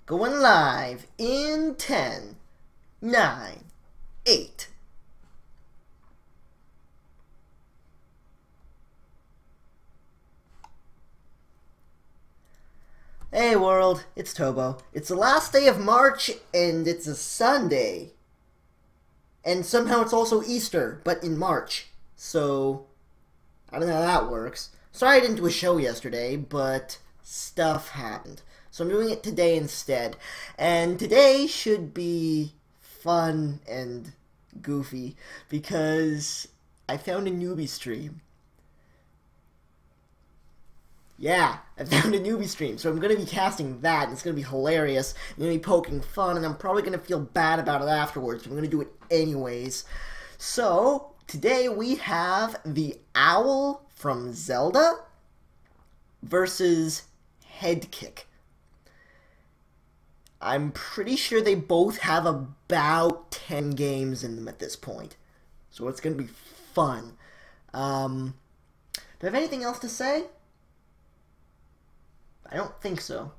Going live in 10, 9, 8. Hey world, it's Tobo. It's the last day of March and it's a Sunday. And somehow it's also Easter, but in March. So, I don't know how that works. Sorry I didn't do a show yesterday, but stuff happened. So I'm doing it today instead. And today should be fun and goofy because I found a newbie stream. Yeah, I found a newbie stream, so I'm going to be casting that, and it's going to be hilarious. I'm going to be poking fun, and I'm probably going to feel bad about it afterwards, but I'm going to do it anyways. So, today we have the Owl from Zelda versus HeadKick. I'm pretty sure they both have about 10 games in them at this point, so it's going to be fun. Do I have anything else to say? I don't think so.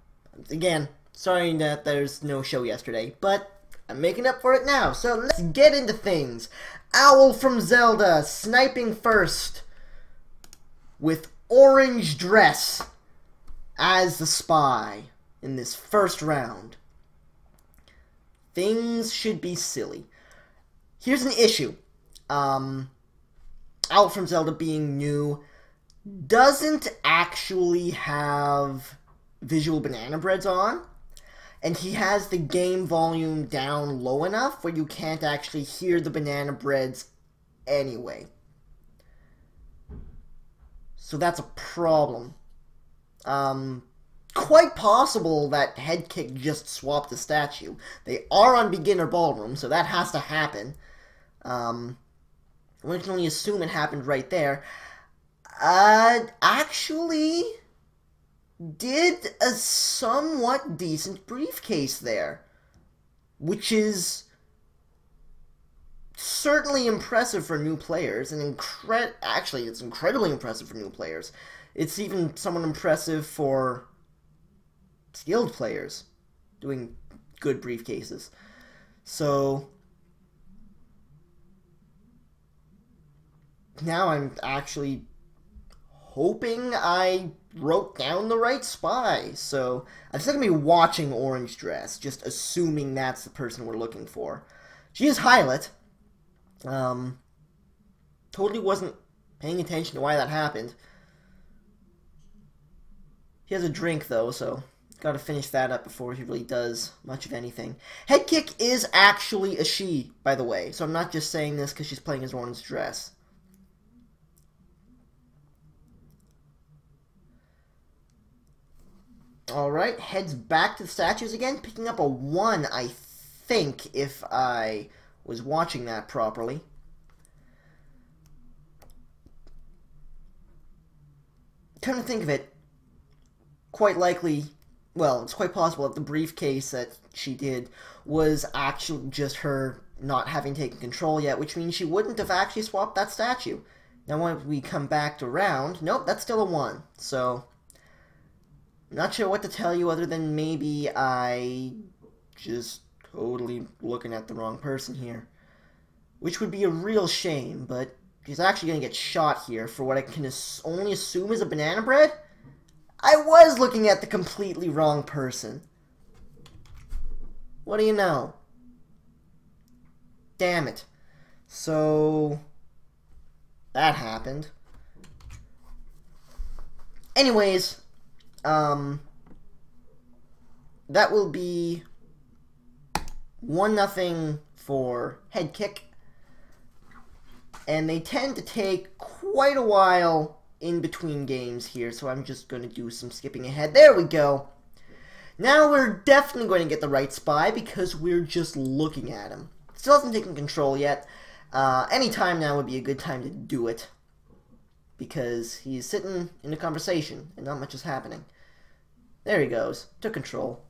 Again, sorry that there's no show yesterday, but I'm making up for it now, so let's get into things. Owl from Zelda, sniping first, with orange dress as the spy in this first round. Things should be silly. Here's an issue. Owl from Zelda being new doesn't actually have visual banana breads on, and he has the game volume down low enough where you can't actually hear the banana breads anyway. So that's a problem. Quite possible that HeadKick just swapped the statue. They are on beginner ballroom, so that has to happen. We can only assume it happened right there. Actually did a somewhat decent briefcase there, which is certainly impressive for new players, and actually it's incredibly impressive for new players. It's even somewhat impressive for skilled players doing good briefcases. So now I'm actually hoping I wrote down the right spy. So I'm still going to be watching Orange Dress, just assuming that's the person we're looking for. She is Hylet. Totally wasn't paying attention to why that happened. He has a drink, though, so got to finish that up before he really does much of anything. HeadKick is actually a she, by the way, so I'm not just saying this because she's playing as Orange Dress. Alright, heads back to the statues again, picking up a 1, I think, if I was watching that properly. Come to think of it, quite likely, well, it's quite possible that the briefcase that she did was actually just her not having taken control yet, which means she wouldn't have actually swapped that statue. Now when we come back around, nope, that's still a 1, so not sure what to tell you other than maybe I just totally looking at the wrong person here. Which would be a real shame, but she's actually going to get shot here for what I can only assume is a banana bread? I was looking at the completely wrong person. What do you know? Damn it. So that happened. Anyways, that will be 1-0 for HeadKick, and they tend to take quite a while in between games here, so I'm just going to do some skipping ahead. There we go. Now we're definitely going to get the right spy because we're just looking at him. Still hasn't taken control yet. Any time now would be a good time to do it because he's sitting in a conversation and not much is happening. There he goes. Took control.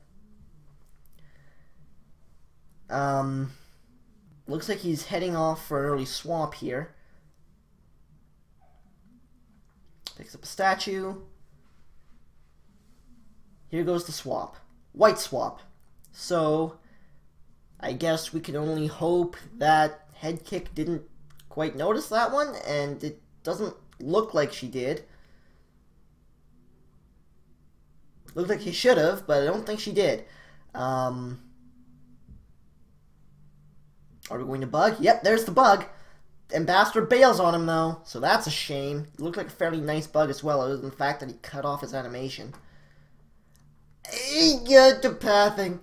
Looks like he's heading off for an early swap here. Picks up a statue. Here goes the swap. White swap. So I guess we can only hope that HeadKick didn't quite notice that one, and it doesn't look like she did. Looked like she should have, but I don't think she did. Are we going to bug? Yep, there's the bug. Ambassador bails on him, though, so that's a shame. It looked like a fairly nice bug as well, other than the fact that he cut off his animation. Good to pathing.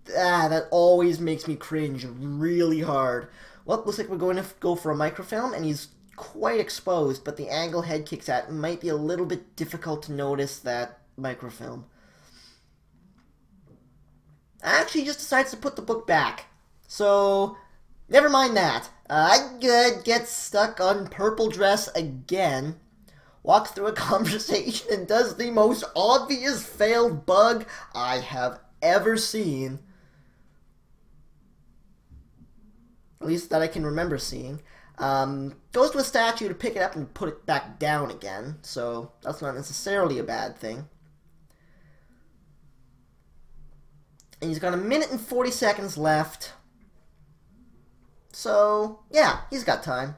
That always makes me cringe really hard. Well, looks like we're going to go for a microfilm, and he's quite exposed, but the angle HeadKick's at might be a little bit difficult to notice that microfilm. Actually, he just decides to put the book back. So, never mind that. Good, gets stuck on purple dress again. Walks through a conversation and does the most obvious failed bug I have ever seen. At least that I can remember seeing. Goes to a statue to pick it up and put it back down again, so that's not necessarily a bad thing. And he's got 1 minute and 40 seconds left. So, yeah, he's got time.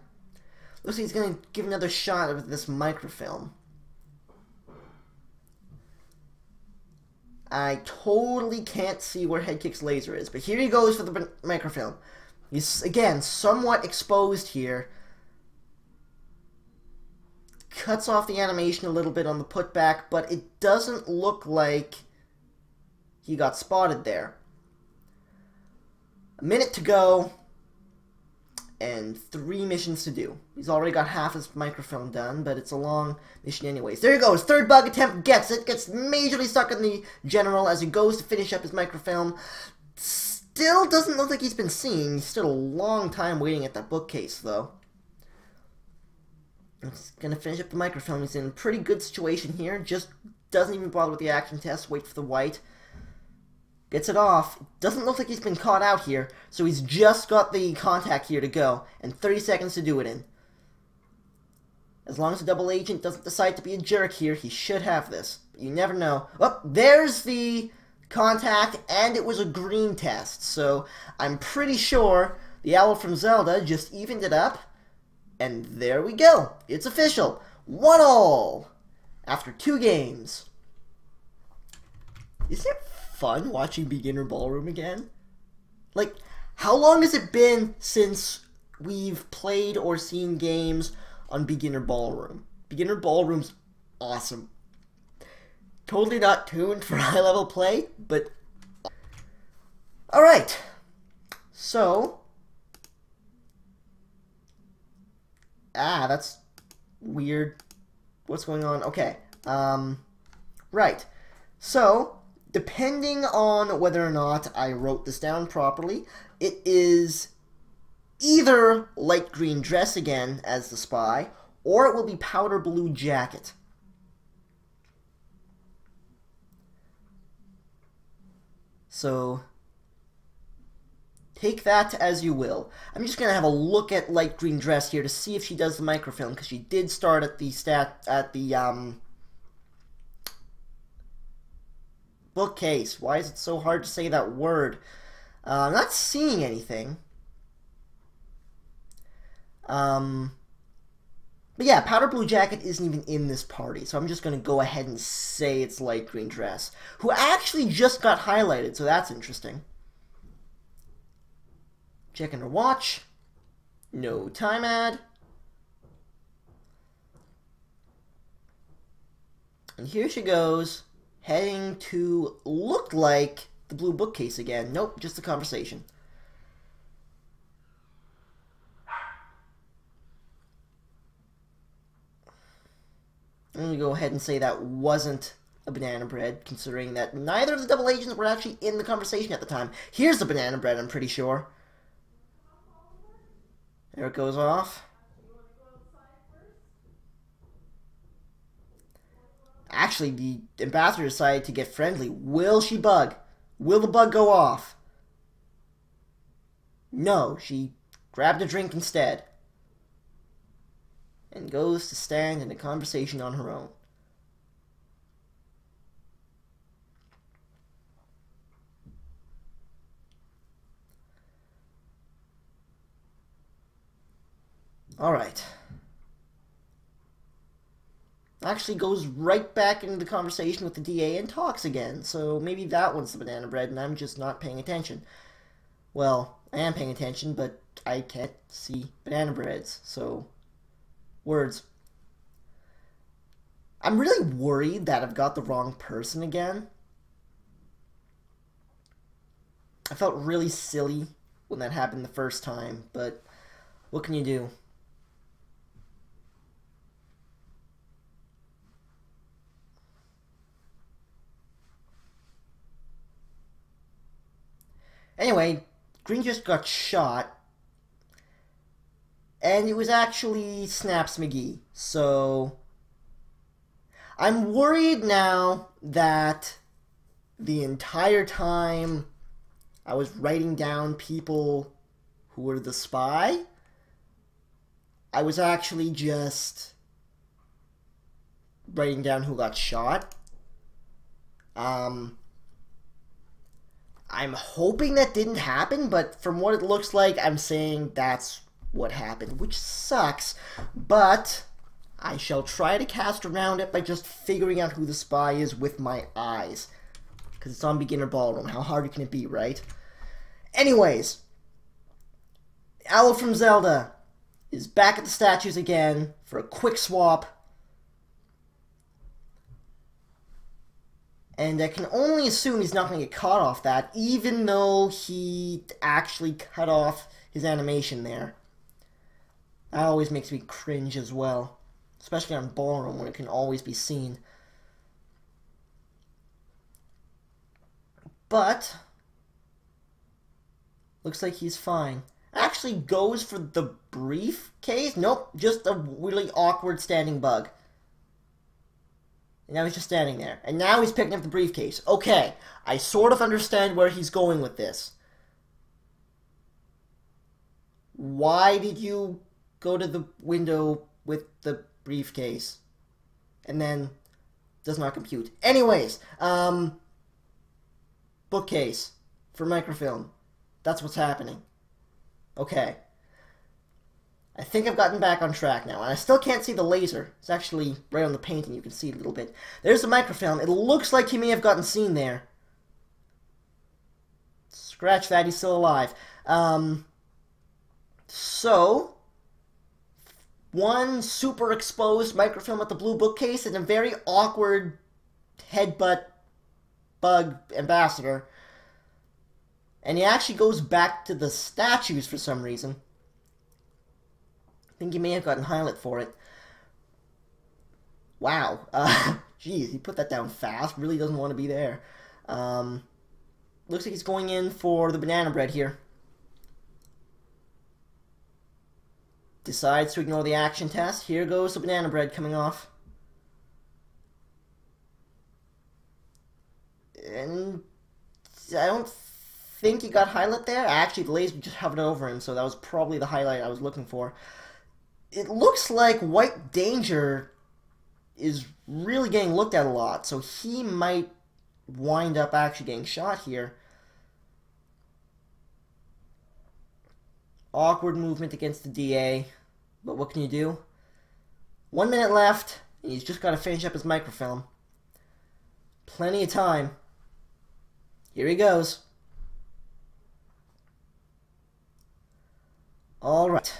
Looks like he's going to give another shot of this microfilm. I totally can't see where HeadKick's laser is, but here he goes for the microfilm. He's, again, somewhat exposed here. Cuts off the animation a little bit on the putback, but it doesn't look like he got spotted there. 1 minute to go, and 3 missions to do. He's already got half his microfilm done, but it's a long mission anyways. There he goes, 3rd bug attempt, gets it, gets majorly stuck in the general as he goes to finish up his microfilm. Still doesn't look like he's been seen. He's still a long time waiting at that bookcase, though. He's gonna finish up the microfilm. He's in a pretty good situation here. Just doesn't even bother with the action test. Wait for the white. Gets it off. Doesn't look like he's been caught out here, so he's just got the contact here to go, and 30 seconds to do it in. As long as the double agent doesn't decide to be a jerk here, he should have this. But you never know. Oh, there's the contact, and it was a green test, so I'm pretty sure the Owl from Zelda just evened it up, and there we go. It's official. 1-all after 2 games. Isn't it fun watching Beginner Ballroom again? Like, how long has it been since we've played or seen games on Beginner Ballroom? Beginner Ballroom's awesome. Totally not tuned for high-level play, but... Alright. So... that's weird. What's going on? Okay. Right. So... Depending on whether or not I wrote this down properly, it is either light green dress again as the spy, or it will be powder blue jacket. So, take that as you will. I'm just going to have a look at light green dress here to see if she does the microfilm, because she did start at the bookcase. Why is it so hard to say that word? I'm not seeing anything. But yeah, powder blue jacket isn't even in this party, so I'm just going to go ahead and say it's light green dress, who actually just got highlighted, so that's interesting. Checking her watch. No time ad. And here she goes, heading to look like the blue bookcase again. Nope, just a conversation. I'm going to go ahead and say that wasn't a banana bread, considering that neither of the double agents were actually in the conversation at the time. Here's the banana bread, I'm pretty sure. There it goes off. Actually, the ambassador decided to get friendly. Will she bug? Will the bug go off? No, she grabbed a drink instead. And goes to stand in a conversation on her own. Alright. Actually goes right back into the conversation with the DA and talks again. So maybe that one's the banana bread and I'm just not paying attention. Well, I am paying attention, but I can't see banana breads. So, words. I'm really worried that I've got the wrong person again. I felt really silly when that happened the first time, but what can you do? Anyway, Green just got shot, and it was actually Snaps McGee, so I'm worried now that the entire time I was writing down people who were the spy, I was actually just writing down who got shot. I'm hoping that didn't happen, but from what it looks like, I'm saying that's what happened, which sucks, but I shall try to cast around it by just figuring out who the spy is with my eyes, because it's on beginner ballroom. How hard can it be, right? Anyways, TheOwlFromZelda is back at the statues again for a quick swap. And I can only assume he's not going to get caught off that, even though he actually cut off his animation there. That always makes me cringe as well. Especially on Ballroom, where it can always be seen. But looks like he's fine. Actually goes for the briefcase? Nope, just a really awkward standing bug. And now he's just standing there. And now he's picking up the briefcase. Okay, I sort of understand where he's going with this. Why did you go to the window with the briefcase? And then does not compute. Anyways, bookcase for microfilm. That's what's happening. Okay. I think I've gotten back on track now, and I still can't see the laser. It's actually right on the painting, you can see it a little bit. There's the microfilm. It looks like he may have gotten seen there. Scratch that, he's still alive. So, one super exposed microfilm at the blue bookcase and a very awkward headbutt bug ambassador. And he actually goes back to the statues for some reason. I think he may have gotten highlight for it. Wow. Geez, he put that down fast. Really doesn't want to be there. Looks like he's going in for the banana bread here. Decides to ignore the action test. Here goes the banana bread coming off. And I don't think he got highlight there. Actually, the laser just hovered over him, so that was probably the highlight I was looking for. It looks like White Danger is really getting looked at a lot, so he might wind up actually getting shot here. Awkward movement against the DA, but what can you do? 1 minute left, and he's just got to finish up his microfilm. Plenty of time. Here he goes. Alright.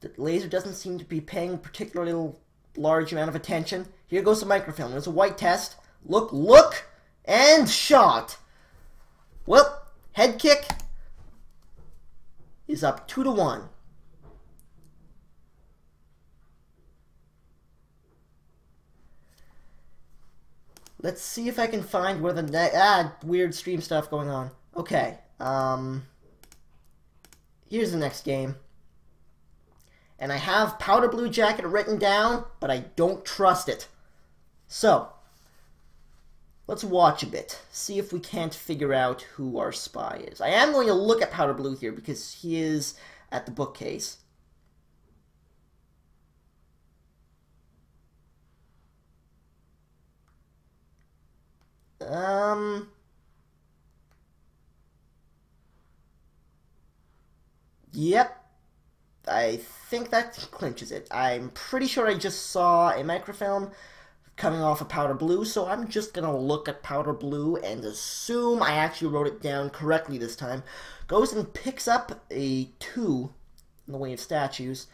The laser doesn't seem to be paying a particularly large amount of attention. Here goes the microfilm. There's a white test. Look, look, and shot. Well, HeadKick is up 2-1. Let's see if I can find where the weird stream stuff going on. Okay. Here's the next game. And I have Powder Blue Jacket written down, but I don't trust it. So, let's watch a bit. See if we can't figure out who our spy is. I am going to look at Powder Blue here because he is at the bookcase. Yep. I think that clinches it. I'm pretty sure I just saw a microfilm coming off of powder blue, so I'm just gonna look at powder blue and assume I actually wrote it down correctly this time. Goes and picks up a 2 in the way of statues.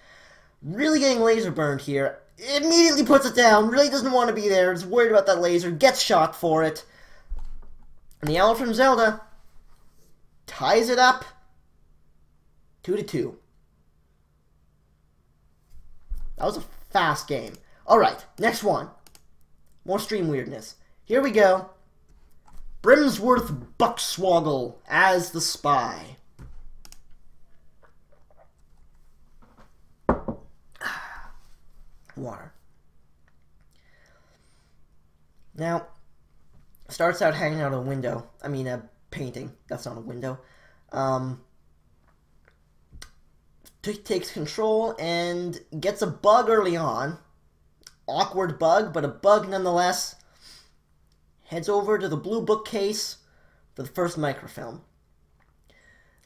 Really getting laser burned here. Immediately puts it down, really doesn't want to be there, is worried about that laser, gets shot for it. And the Owl from Zelda ties it up 2-2. That was a fast game. Alright, next one. More stream weirdness. Here we go. Brimsworth Buckswoggle as the spy. Water. Now, starts out hanging out a window. I mean, a painting. That's not a window. Takes control and gets a bug early on. Awkward bug, but a bug nonetheless. Heads over to the blue bookcase for the first microfilm.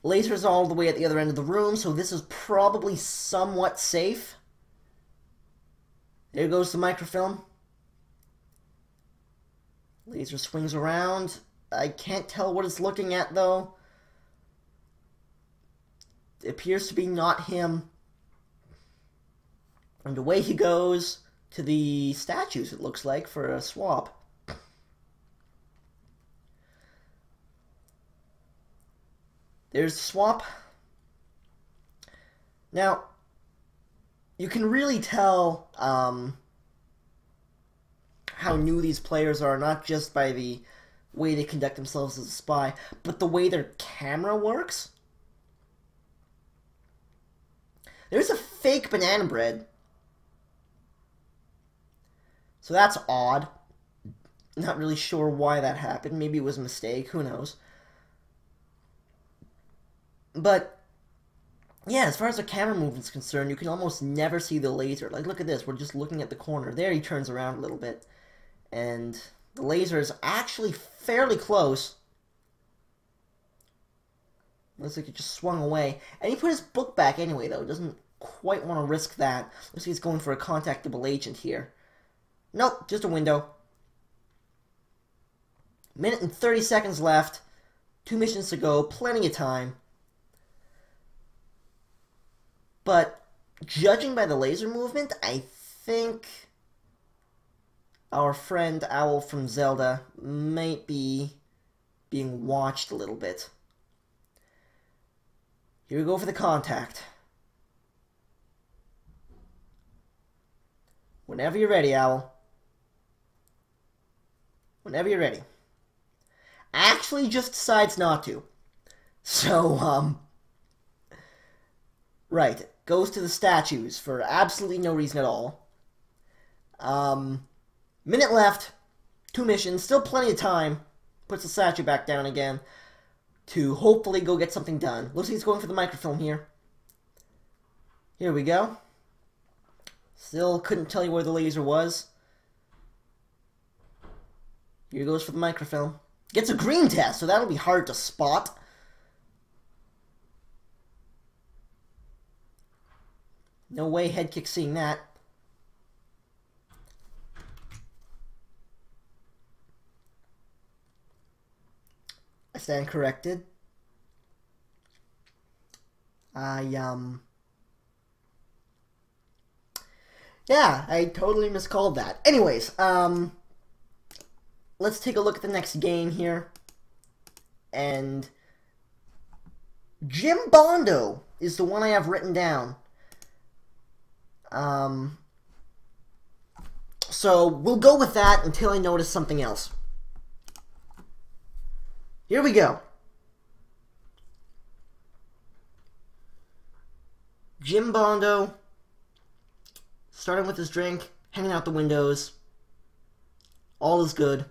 Laser's all the way at the other end of the room, so this is probably somewhat safe. There goes the microfilm. Laser swings around. I can't tell what it's looking at, though. It appears to be not him. And away he goes to the statues, it looks like, for a swap. There's the swap. Now, you can really tell how new these players are, not just by the way they conduct themselves as a spy, but the way their camera works. There's a fake banana bread. So that's odd. Not really sure why that happened. Maybe it was a mistake. Who knows? But yeah, as far as the camera movement's concerned, you can almost never see the laser. Like, look at this. We're just looking at the corner. There he turns around a little bit. And the laser is actually fairly close. Looks like it just swung away. And he put his book back anyway, though. Doesn't quite want to risk that. Looks like he's going for a contactable agent here. Nope, just a window. Minute and 30 seconds left. 2 missions to go. Plenty of time. But judging by the laser movement, I think our friend Owl from Zelda might be being watched a little bit. Here we go for the contact. Whenever you're ready, Owl. Whenever you're ready. Actually just decides not to. So, right. Goes to the statues for absolutely no reason at all. Minute left. 2 missions. Still plenty of time. Puts the statue back down again to hopefully go get something done. Looks like he's going for the microfilm here. Here we go. Still couldn't tell you where the laser was. Here goes for the microfilm. Gets a green test, so that'll be hard to spot. No way HeadKick seeing that. I stand corrected. Yeah, I totally miscalled that. Anyways, let's take a look at the next game here. And Jim Bondo is the one I have written down. So we'll go with that until I notice something else. Here we go. Jim Bondo, starting with his drink, hanging out the windows. All is good.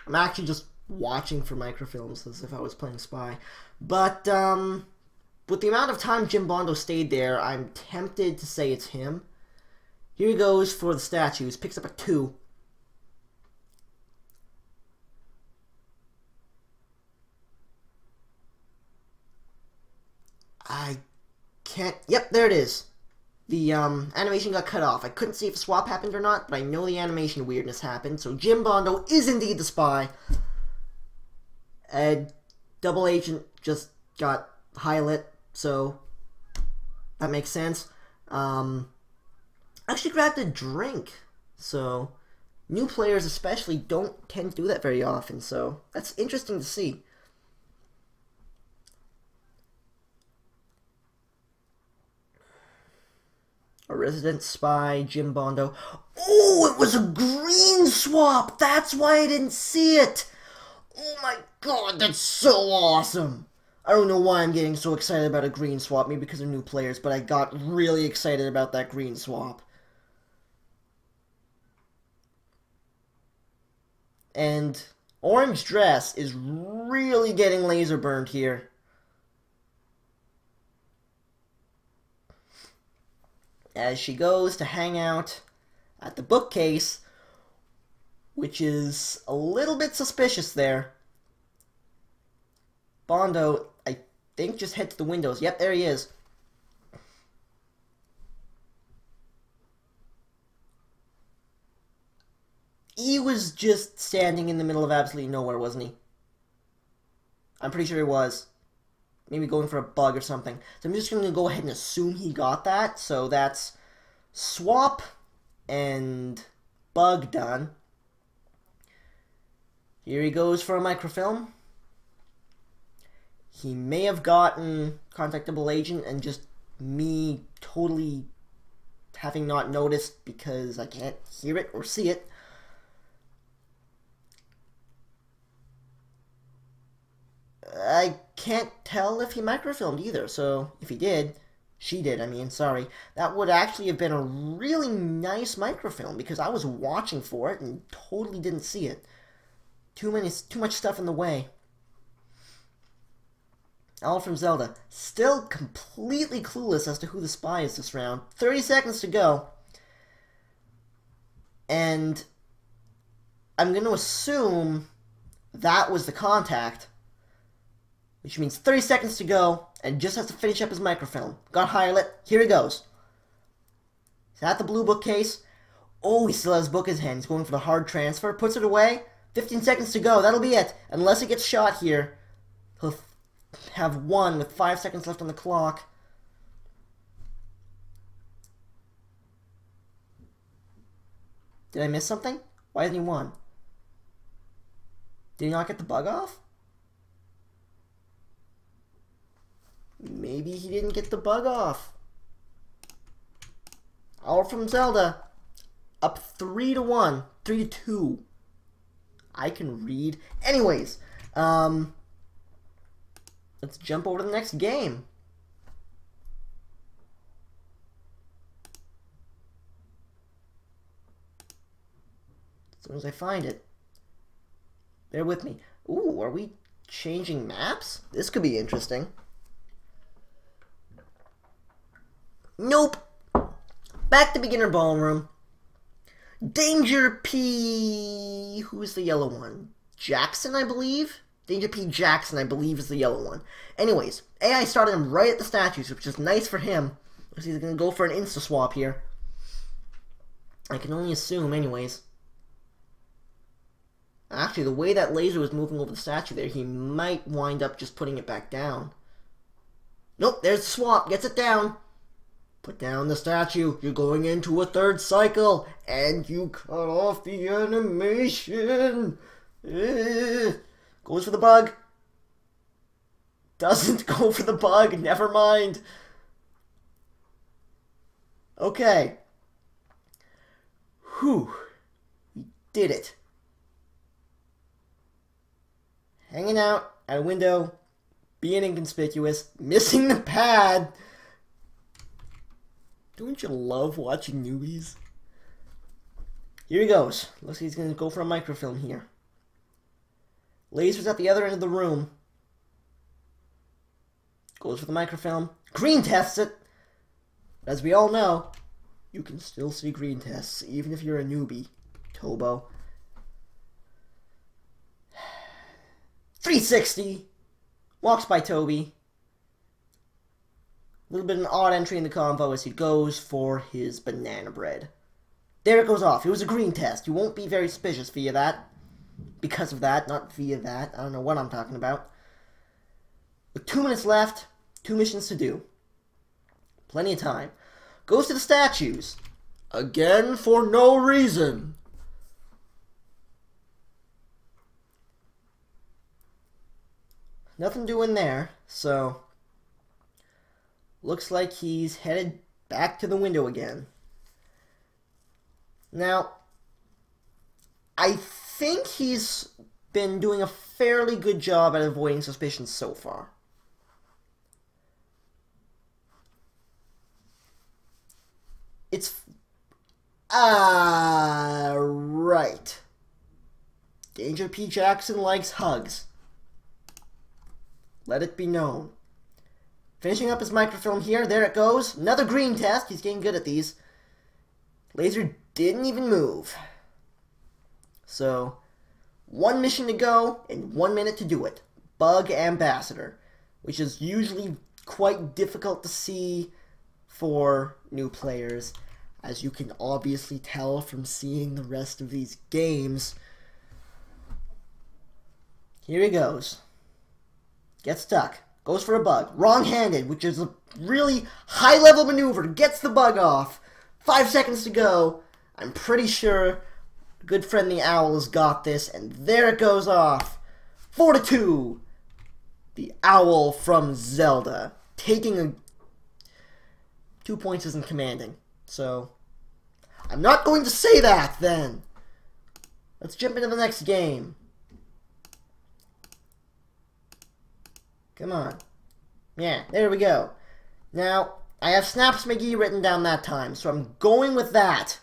I'm actually just watching for microfilms as if I was playing Spy. But, with the amount of time Jim Bondo stayed there, I'm tempted to say it's him. Here he goes for the statues. Picks up a 2. I can't... Yep, there it is. The animation got cut off. I couldn't see if a swap happened or not, but I know the animation weirdness happened. So Jim Bondo is indeed the spy. And Double Agent just got highlit, so that makes sense. I actually grabbed a drink, so new players especially don't tend to do that very often, so that's interesting to see. A resident spy, Jim Bondo. Oh, it was a green swap! That's why I didn't see it! Oh my god, that's so awesome! I don't know why I'm getting so excited about a green swap, maybe because of new players, but I got really excited about that green swap. And Orange Dress is really getting laser burned here. As she goes to hang out at the bookcase, which is a little bit suspicious there. Bondo, I think, just head to the windows. Yep, there he is. He was just standing in the middle of absolutely nowhere, wasn't he? I'm pretty sure he was. Maybe going for a bug or something. So I'm just going to go ahead and assume he got that. So that's swap and bug done. Here he goes for a microfilm. He may have gotten Contact Double Agent and just me totally having not noticed because I can't hear it or see it. I can't tell if he microfilmed either, so if he did, she did, I mean, sorry, that would actually have been a really nice microfilm because I was watching for it and totally didn't see it. Too much stuff in the way. Owl from Zelda, still completely clueless as to who the spy is this round. 30 seconds to go. And I'm going to assume that was the contact. Which means 30 seconds to go, and just has to finish up his microfilm. Got highlight. Here he goes. He's at the blue bookcase. Oh, he still has his book in his hand. He's going for the hard transfer. Puts it away. 15 seconds to go. That'll be it. Unless he gets shot here, he'll have won with 5 seconds left on the clock. Did I miss something? Why hasn't he won? Did he not get the bug off? Maybe he didn't get the bug off. Owl from Zelda. Up 3-1. 3-2. I can read. Anyways, let's jump over to the next game. As soon as I find it. Bear with me. Ooh, are we changing maps? This could be interesting. Nope. Back to beginner ballroom. Danger P. Who's the yellow one? Jackson, I believe? Danger P. Jackson, I believe, is the yellow one. Anyways, AI started him right at the statues, which is nice for him. Because he's going to go for an insta-swap here. I can only assume, anyways. Actually, the way that laser was moving over the statue there, he might wind up just putting it back down. Nope, there's the swap. Gets it down. Put down the statue. You're going into a third cycle. And you cut off the animation. Goes for the bug. Doesn't go for the bug. Never mind. Okay. Whew. We did it. Hanging out at a window. Being inconspicuous. Missing the pad. Don't you love watching newbies? Here he goes. Looks like he's going to go for a microfilm here. Laser's at the other end of the room. Goes for the microfilm. Green tests it. As we all know, you can still see green tests, even if you're a newbie, Tobo. 360. Walks by Toby. little bit of an odd entry in the convo as he goes for his banana bread. There it goes off. It was a green test. You won't be very suspicious via that. Because of that, not via that. I don't know what I'm talking about. With 2 minutes left, 2 missions to do. Plenty of time. Goes to the statues. Again for no reason. Nothing doing there, so looks like he's headed back to the window again. Now, I think he's been doing a fairly good job at avoiding suspicion so far. It's... right. Danger P. Jackson likes hugs. Let it be known. Finishing up his microfilm here. There it goes. Another green test. He's getting good at these. Laser didn't even move. So, 1 mission to go and 1 minute to do it. Bug Ambassador, which is usually quite difficult to see for new players, as you can obviously tell from seeing the rest of these games. Here he goes. Gets stuck. Goes for a bug. Wrong-handed, which is a really high-level maneuver. Gets the bug off. 5 seconds to go. I'm pretty sure good friend the Owl has got this, and there it goes off. 4-2. The Owl from Zelda. Taking a... 2 points isn't commanding. So, I'm not going to say that, then. Let's jump into the next game. Come on. Yeah, there we go. Now, I have Snaps McGee written down that time, so I'm going with that.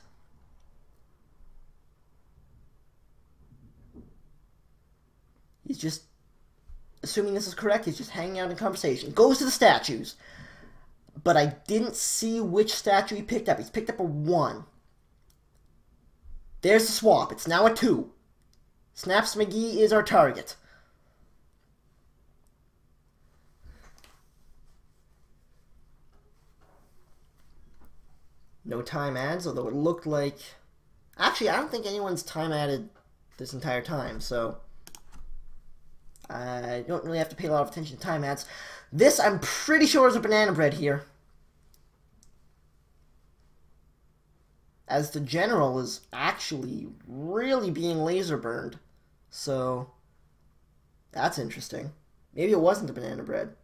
He's just, assuming this is correct, he's just hanging out in conversation. Goes to the statues. But I didn't see which statue he picked up. He's picked up a 1. There's the swap. It's now a 2. Snaps McGee is our target. No time adds, although it looked like... Actually, I don't think anyone's time added this entire time, so... I don't really have to pay a lot of attention to time adds. This, I'm pretty sure, is a banana bread here. As the general is actually really being laser burned. So, that's interesting. Maybe it wasn't a banana bread.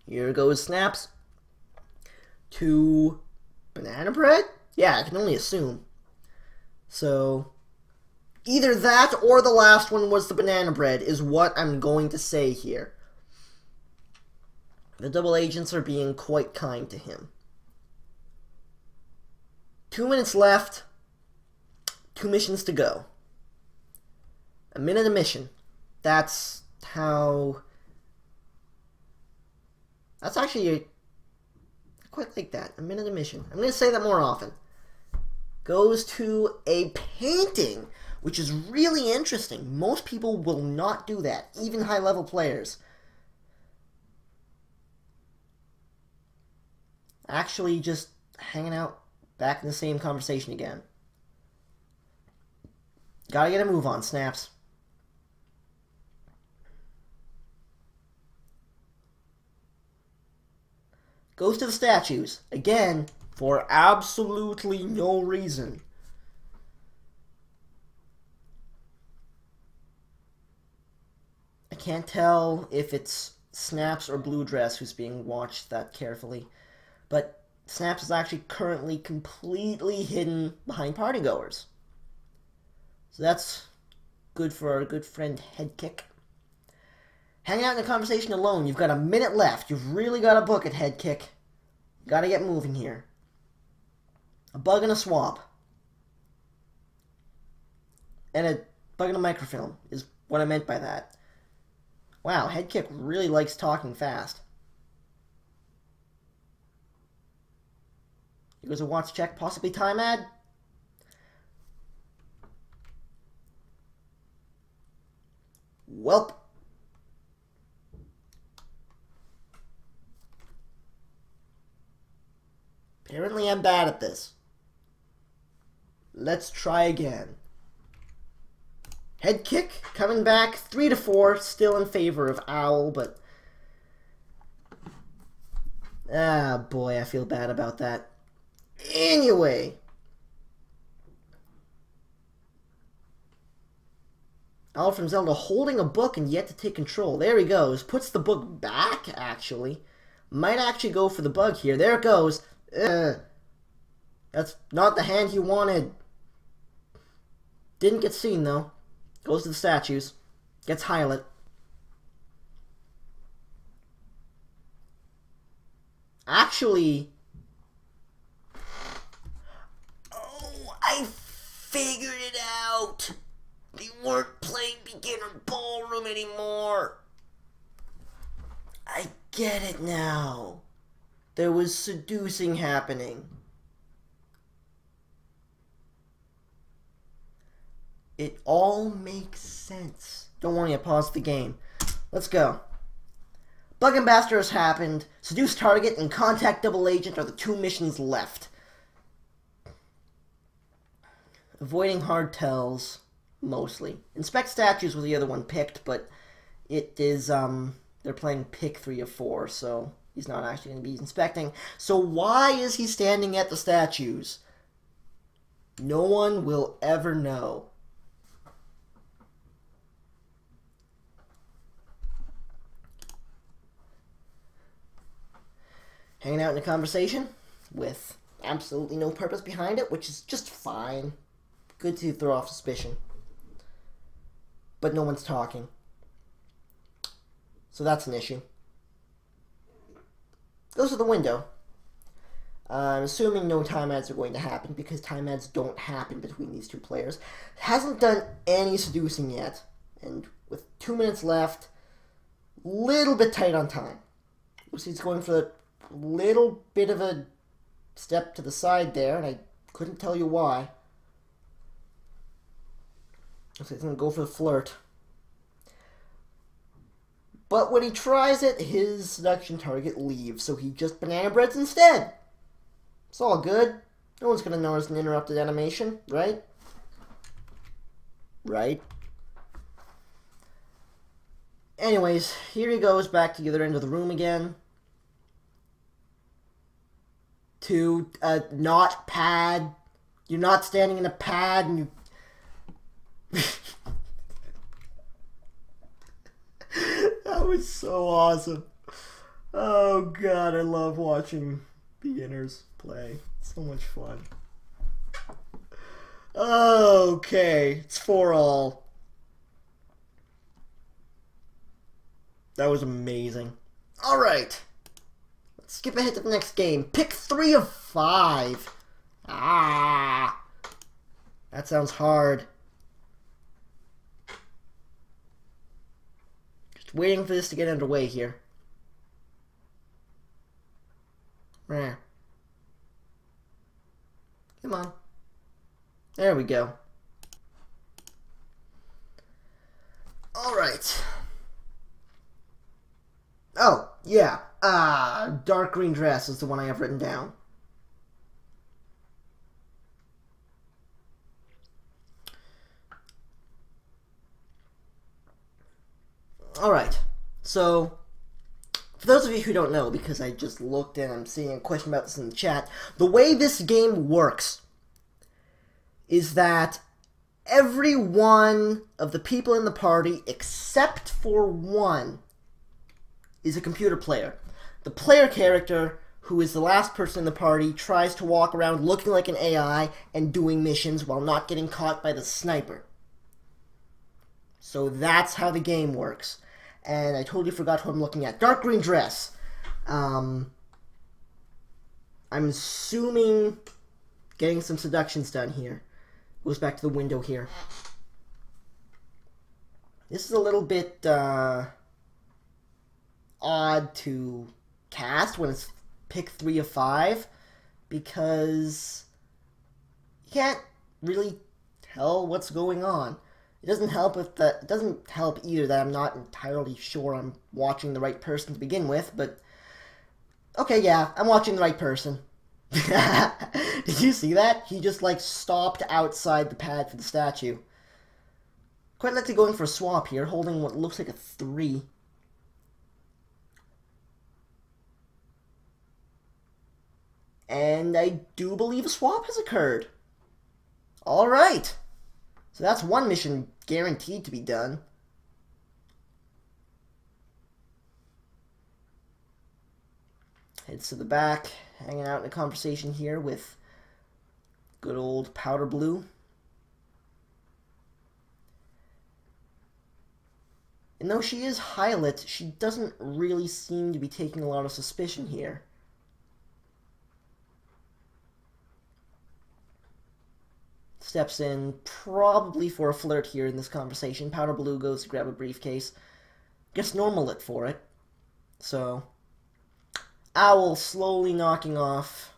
Here goes Snaps. To banana bread? Yeah, I can only assume. So, either that or the last one was the banana bread is what I'm going to say here. The double agents are being quite kind to him. 2 minutes left. 2 missions to go. A minute a mission. That's how... That's actually... I quite like that. A minute a mission. I'm going to say that more often. Goes to a painting, which is really interesting. Most people will not do that, even high-level players. Actually just hanging out back in the same conversation again. Gotta get a move on, Snaps. Goes to the statues. Again, for absolutely no reason. I can't tell if it's Snaps or Blue Dress who's being watched that carefully. But Snaps is actually currently completely hidden behind partygoers. So that's good for our good friend HeadKick. Hang out in the conversation alone. You've got a minute left. You've really got to book it, HeadKick. Gotta get moving here. A bug and a swap. And a bug and a microfilm is what I meant by that. Wow, HeadKick really likes talking fast. Here goes a watch check, possibly time ad. Welp. Apparently I'm bad at this. Let's try again. Head kick coming back 3-4, still in favor of Owl, but ah boy, I feel bad about that. Anyway, TheOwlFromZelda holding a book and yet to take control. There he goes. Puts the book back, actually. Might actually go for the bug here. There it goes. That's not the hand he wanted. Didn't get seen, though. Goes to the statues. Gets Hylet. Actually... Oh, I figured it out! They weren't playing beginner ballroom anymore! I get it now. There was seducing happening. It all makes sense. Don't worry, I paused the game. Let's go. Bug Ambassador has happened. Seduce Target and Contact Double Agent are the 2 missions left. Avoiding hard tells, mostly. Inspect Statues was the other one picked, but it is, they're playing pick 3 of 4, so he's not actually going to be inspecting. So why is he standing at the statues? No one will ever know. Hanging out in a conversation with absolutely no purpose behind it, which is just fine. Good to throw off suspicion. But no one's talking. So that's an issue. Goes to the window. I'm assuming no time ads are going to happen because time ads don't happen between these 2 players. Hasn't done any seducing yet. And with 2 minutes left, little bit tight on time. Looks he's going for the little bit of a step to the side there, and I couldn't tell you why. Looks like he's going to go for the flirt. But when he tries it, his seduction target leaves, so he just banana breads instead. It's all good. No one's going to notice an interrupted animation, right? Right. Anyways, here he goes back to the other end of the room again. To not pad. You're not standing in a pad and you... That was so awesome. Oh god, I love watching beginners play. It's so much fun. Okay, it's 4-all. That was amazing. Alright. Let's skip ahead to the next game. Pick 3 of 5. Ah. That sounds hard. Just waiting for this to get underway here. Come on. There we go. Alright. Oh, yeah. Dark green dress is the one I have written down. Alright. So, for those of you who don't know, because I just looked and I'm seeing a question about this in the chat, the way this game works is that every one of the people in the party, except for one, is a computer player. The player character, who is the last person in the party, tries to walk around looking like an AI and doing missions while not getting caught by the sniper. So that's how the game works. And I totally forgot who I'm looking at. Dark green dress. I'm assuming getting some seductions done here. Goes back to the window here. This is a little bit odd to cast when it's pick 3 of 5, because you can't really tell what's going on. It doesn't help if the, it doesn't help either that I'm not entirely sure I'm watching the right person to begin with, but okay, yeah, I'm watching the right person. Did you see that? He just, like, stopped outside the pad for the statue. Quite likely going for a swap here, holding what looks like a 3. And I do believe a swap has occurred. Alright. So that's one mission guaranteed to be done. Heads to the back, hanging out in a conversation here with good old Powder Blue. And though she is Hylet, she doesn't really seem to be taking a lot of suspicion here. Steps in, probably for a flirt here in this conversation. Powder Blue goes to grab a briefcase. Gets Normalit for it. So, Owl slowly knocking off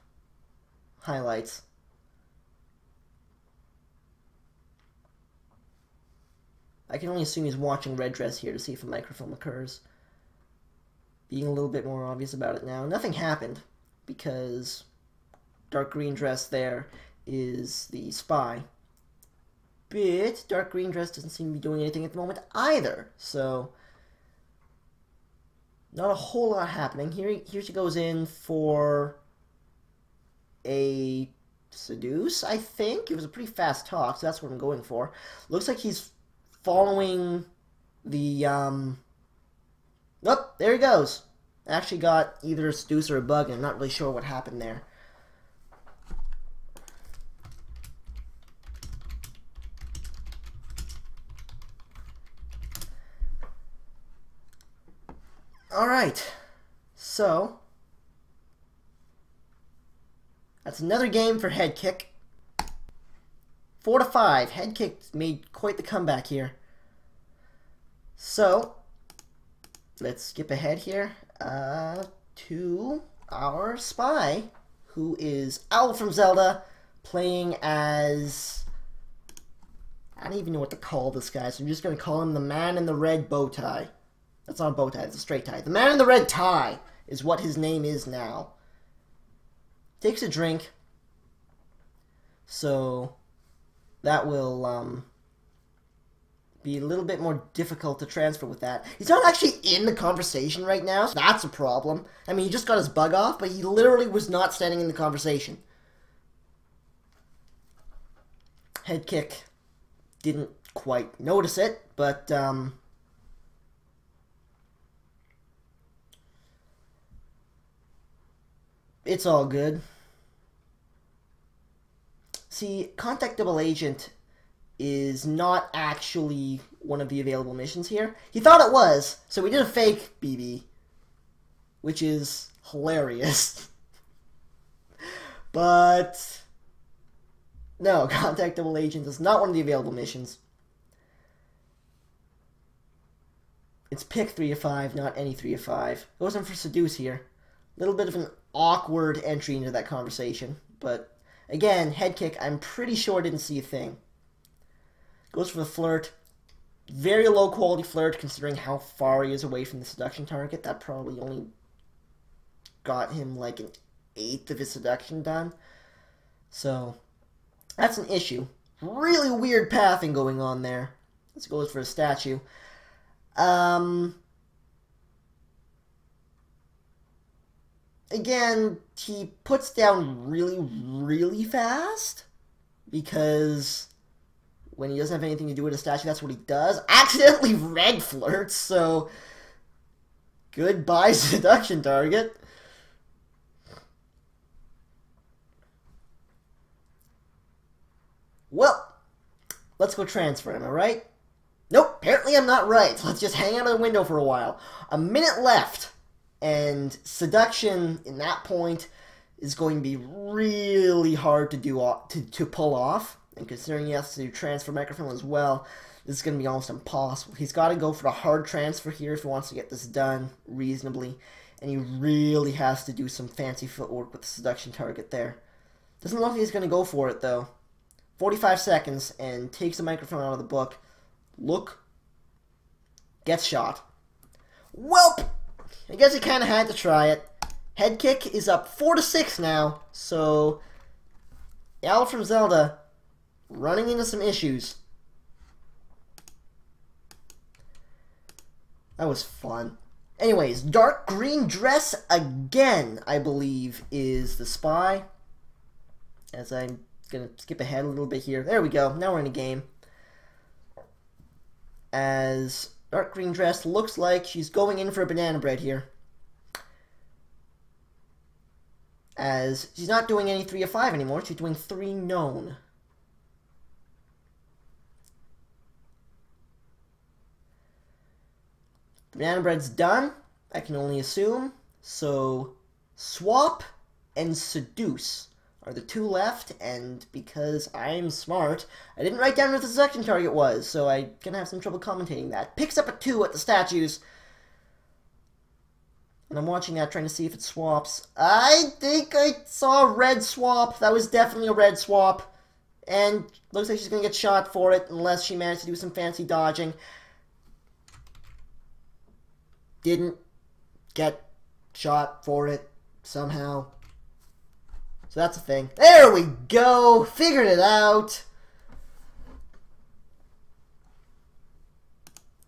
highlights. I can only assume he's watching Red Dress here to see if a microfilm occurs. Being a little bit more obvious about it now. Nothing happened, because Dark Green Dress there is the spy. But Dark Green Dress doesn't seem to be doing anything at the moment either. So, not a whole lot happening. Here she goes in for a seduce, I think. It was a pretty fast talk, so that's what I'm going for. Looks like he's following the, Oh, there he goes. Actually got either a seduce or a bug, and I'm not really sure what happened there. Alright, so that's another game for HeadKick. 4-5. HeadKick made quite the comeback here. So, let's skip ahead here to our spy, who is TheOwlFromZelda, playing as... I don't even know what to call this guy, so I'm just going to call him the man in the red bow tie. That's not a bow tie, it's a straight tie. The man in the red tie is what his name is now. Takes a drink. So that will be a little bit more difficult to transfer with that. He's not actually in the conversation right now, so that's a problem. I mean, he just got his bug off, but he literally was not standing in the conversation. HeadKick didn't quite notice it, but it's all good. See, Contact Double Agent is not actually one of the available missions here. He thought it was, so we did a fake BB, which is hilarious. But no, Contact Double Agent is not one of the available missions. It's pick 3 of 5, not any 3 of 5. Goes in for Seduce here. A little bit of an awkward entry into that conversation, but again, HeadKick, I'm pretty sure didn't see a thing. Goes for the flirt. Very low quality flirt considering how far he is away from the seduction target. That probably only got him like an 1/8 of his seduction done. So, that's an issue. Really weird pathing going on there. Let's go for a statue. Again, he puts down really, really fast, because when he doesn't have anything to do with a statue, that's what he does. Accidentally red flirts, so goodbye seduction target. Well, let's go transfer him, alright? Nope, apparently I'm not right. Let's just hang out of the window for a while. A minute left. And seduction, in that point, is going to be really hard to do to pull off. And considering he has to transfer microfilm as well, this is going to be almost impossible. He's got to go for a hard transfer here if he wants to get this done reasonably. And he really has to do some fancy footwork with the seduction target there. Doesn't look like he's going to go for it, though. 45 seconds, and takes the microfilm out of the book. Look. Gets shot. Welp! I guess he kind of had to try it. HeadKick is up 4-6 now, so the Owl from Zelda running into some issues. That was fun. Anyways, dark green dress again, I believe, is the spy. As I'm going to skip ahead a little bit here. There we go. Now we're in a game. As dark green dress looks like she's going in for a banana bread here. As she's not doing any 3 of 5 anymore. She's doing 3 known. The banana bread's done. I can only assume. So, swap and seduce are the 2 left. And because I'm smart, I didn't write down what the selection target was. So I'm going to have some trouble commentating that. Picks up a 2 at the statues. And I'm watching that, trying to see if it swaps. I think I saw a red swap. That was definitely a red swap. And looks like she's going to get shot for it, unless she managed to do some fancy dodging. Didn't get shot for it, somehow. So that's a thing. There we go! Figured it out!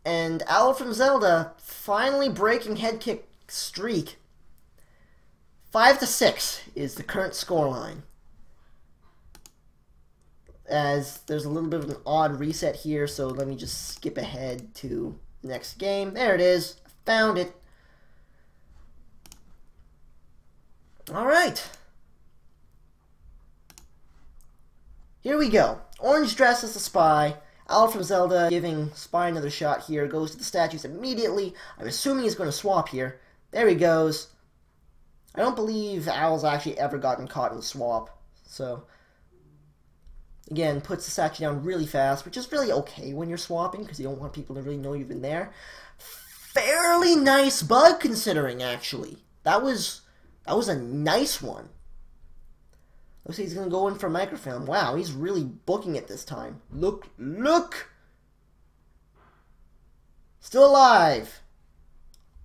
And Owl from Zelda finally breaking HeadKick streak. 5-6 is the current scoreline. As there's a little bit of an odd reset here, so let me just skip ahead to the next game. There it is. Found it. Alright. Here we go. Orange dress as the spy. Owl from Zelda giving spy another shot here. Goes to the statues immediately. I'm assuming he's going to swap here. There he goes. I don't believe Owl's actually ever gotten caught in the swap. So, again, puts the statue down really fast, which is really okay when you're swapping, because you don't want people to really know you've been there. Fairly nice bug, considering, actually. That was a nice one. Looks like he's going to go in for microfilm. Wow, he's really booking it this time. Look! Still alive!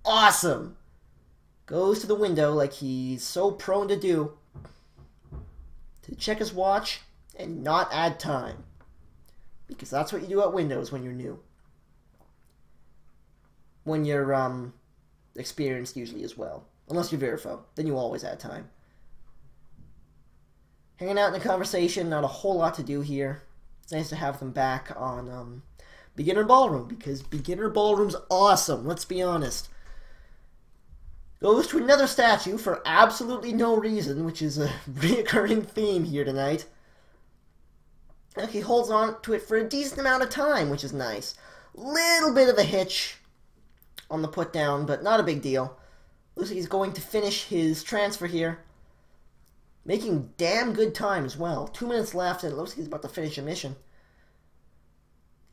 Awesome! Goes to the window like he's so prone to do. To check his watch and not add time. Because that's what you do at Windows when you're new. When you're experienced usually as well. Unless you're Verifo. Then you always add time. Hanging out in a conversation, not a whole lot to do here. It's nice to have them back on Beginner Ballroom, because Beginner Ballroom's awesome, let's be honest. Goes to another statue for absolutely no reason, which is a reoccurring theme here tonight. And he holds on to it for a decent amount of time, which is nice. Little bit of a hitch on the put down, but not a big deal. Looks like he's going to finish his transfer here. Making damn good time as well. 2 minutes left, and it looks like he's about to finish a mission.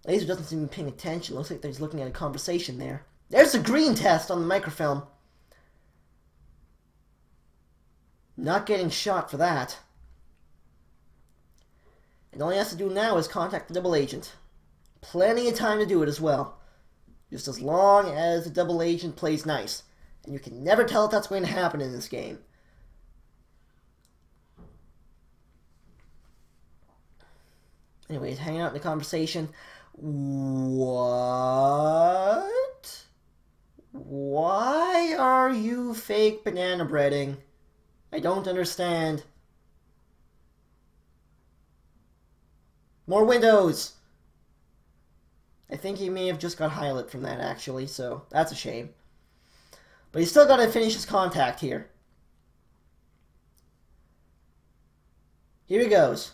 Laser doesn't seem to be paying attention. Looks like he's looking at a conversation there. There's the green test on the microfilm. Not getting shot for that. And all he has to do now is contact the double agent. Plenty of time to do it as well. Just as long as the double agent plays nice. And you can never tell if that's going to happen in this game. Anyways, hanging out in the conversation. What? Why are you fake banana breading? I don't understand. More windows! I think he may have just got highlight from that, actually, so that's a shame. But he's still got to finish his contact here. Here he goes.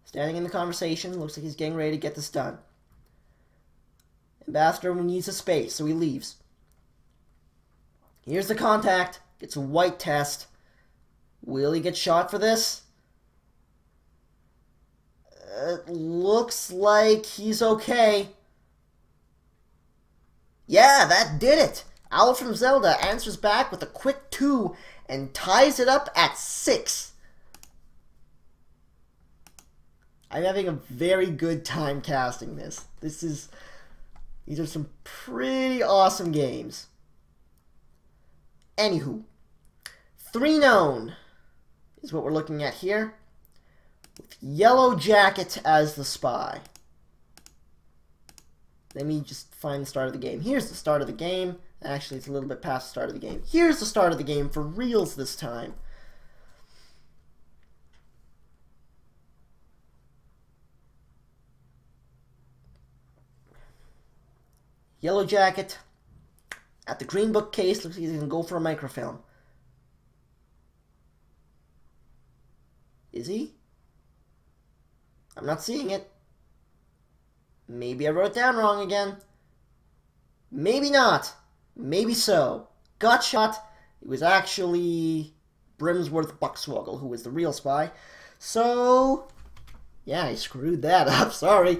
Standing in the conversation, looks like he's getting ready to get this done. Ambassador needs a space, so he leaves. Here's the contact. Gets a white test. Will he get shot for this? It looks like he's okay. Yeah, that did it. Owl from Zelda answers back with a quick 2 and ties it up at 6. I'm having a very good time casting this. These are some pretty awesome games. Anywho, 3 known is what we're looking at here, with Yellow Jacket as the spy. Let me just find the start of the game. Here's the start of the game. Actually, it's a little bit past the start of the game. Here's the start of the game for reals this time. Yellow Jacket at the green bookcase. Looks like he's going to go for a microfilm. Is he? I'm not seeing it. Maybe I wrote it down wrong again. Maybe not. Maybe so. Got shot. It was actually Brimsworth Buckswoggle who was the real spy. So, yeah, I screwed that up. Sorry.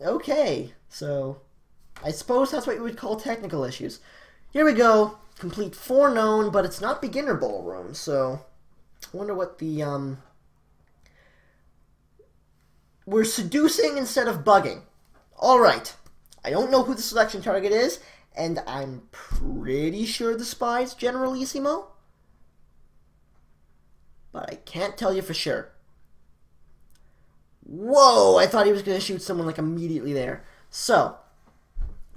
Okay, so I suppose that's what you would call technical issues. Here we go. Complete 4 known, but it's not beginner ballroom, so I wonder what the, we're seducing instead of bugging. Alright. I don't know who the selection target is, and I'm pretty sure the spy's Generalissimo. But I can't tell you for sure. Whoa, I thought he was going to shoot someone like immediately there. So,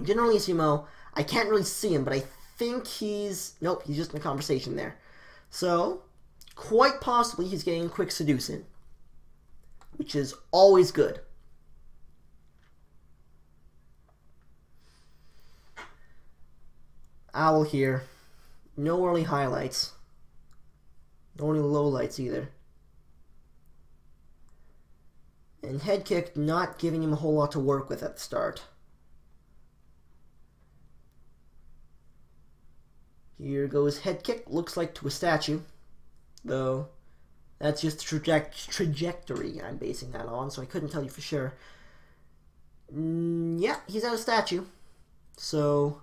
Generalissimo, I can't really see him, but I think he's... Nope, he's just in a conversation there. So, quite possibly he's getting a quick seduce in, which is always good. Owl here. No early highlights. No early lowlights either. And HeadKick not giving him a whole lot to work with at the start. Here goes HeadKick. Looks like to a statue. Though, that's just the trajectory I'm basing that on, so I couldn't tell you for sure. Yeah, he's at a statue. So,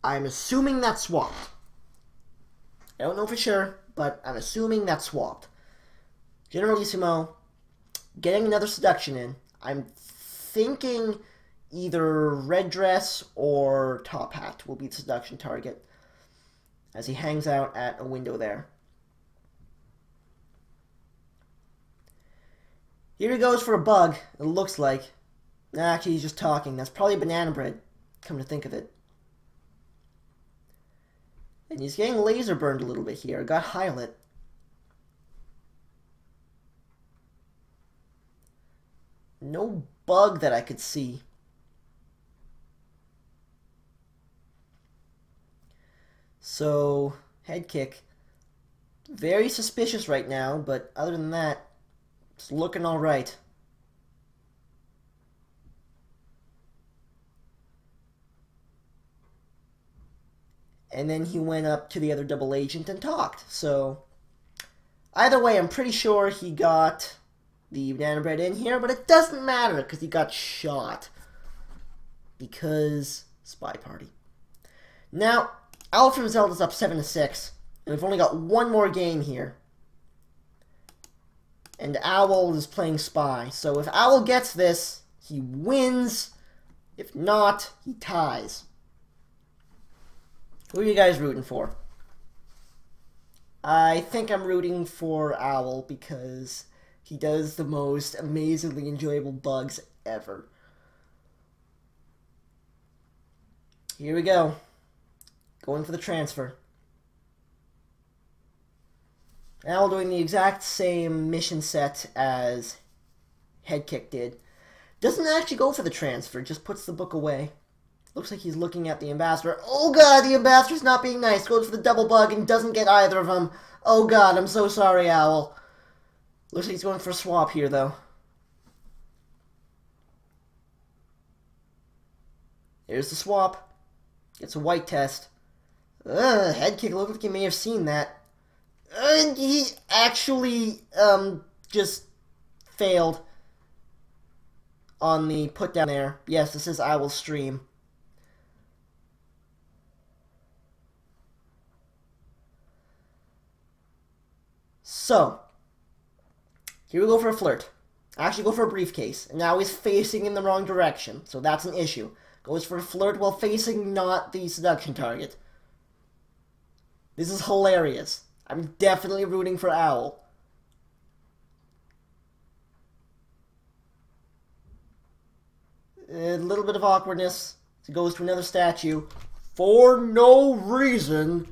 I'm assuming that's swapped. I don't know for sure, but I'm assuming that's swapped. Generalissimo getting another seduction in. I'm thinking either red dress or top hat will be the seduction target as he hangs out at a window there. Here he goes for a bug, it looks like. Actually, he's just talking. That's probably banana bread, come to think of it. And he's getting laser burned a little bit here. Got highlight. No bug that I could see. So, HeadKick. Very suspicious right now, but other than that, it's looking alright. And then he went up to the other double agent and talked. So, either way, I'm pretty sure he got the banana bread in here, but it doesn't matter because he got shot. Because Spy Party. Now, TheOwlFromZelda's up 7-6, and we've only got one more game here. And Owl is playing Spy. So if Owl gets this, he wins. If not, he ties. Who are you guys rooting for? I think I'm rooting for Owl because he does the most amazingly enjoyable bugs ever. Here we go. Going for the transfer. Owl doing the exact same mission set as HeadKick did. Doesn't actually go for the transfer, just puts the book away. Looks like he's looking at the ambassador. Oh god, the ambassador's not being nice. Goes for the double bug and doesn't get either of them. Oh god, I'm so sorry, Owl. Looks like he's going for a swap here, though. Here's the swap. It's a white test. HeadKick looked like he may have seen that. And he actually, just failed on the put down there. Yes, this is Owl's stream. So, here we go for a flirt. Actually go for a briefcase. And now he's facing in the wrong direction, so that's an issue. Goes for a flirt while facing not the seduction target. This is hilarious. I'm definitely rooting for Owl. A little bit of awkwardness. He goes to another statue. For no reason.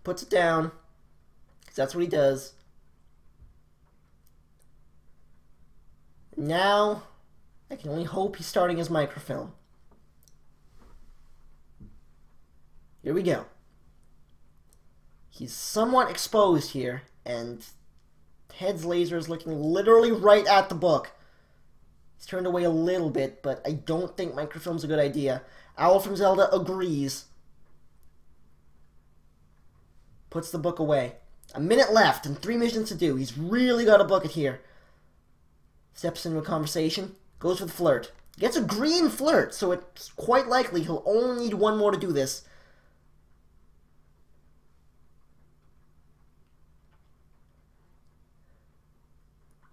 Puts it down. Because that's what he does. Now, I can only hope he's starting his microfilm. Here we go. He's somewhat exposed here, and Head's laser is looking literally right at the book. He's turned away a little bit, but I don't think microfilm's a good idea. Owl from Zelda agrees. Puts the book away. A minute left and 3 missions to do. He's really got to book it here. Steps into a conversation. Goes for the flirt. Gets a green flirt, so it's quite likely he'll only need one more to do this.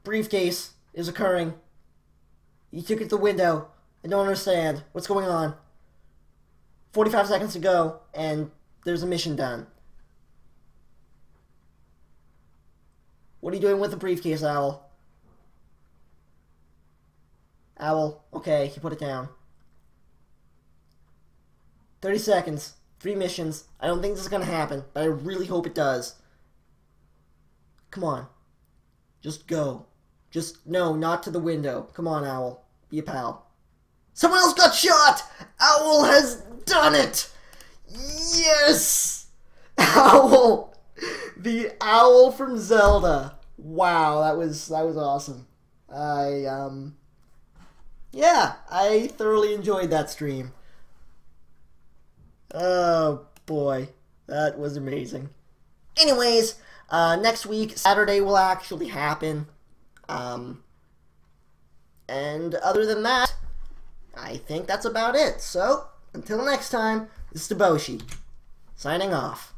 Briefcase is occurring. He took it to the window. I don't understand. What's going on? 45 seconds to go, and there's a mission done. What are you doing with the briefcase, Owl? Owl, okay, he put it down. 30 seconds. 3 missions. I don't think this is going to happen, but I really hope it does. Come on. Just go. Just, no, not to the window. Come on, Owl. Be a pal. Someone else got shot! Owl has done it! Yes! Owl! The Owl from Zelda. Wow, that was awesome. Yeah, I thoroughly enjoyed that stream. Oh, boy. That was amazing. Anyways, next week, Saturday will actually happen. And other than that, I think that's about it. So, until next time, this is Deboshi, signing off.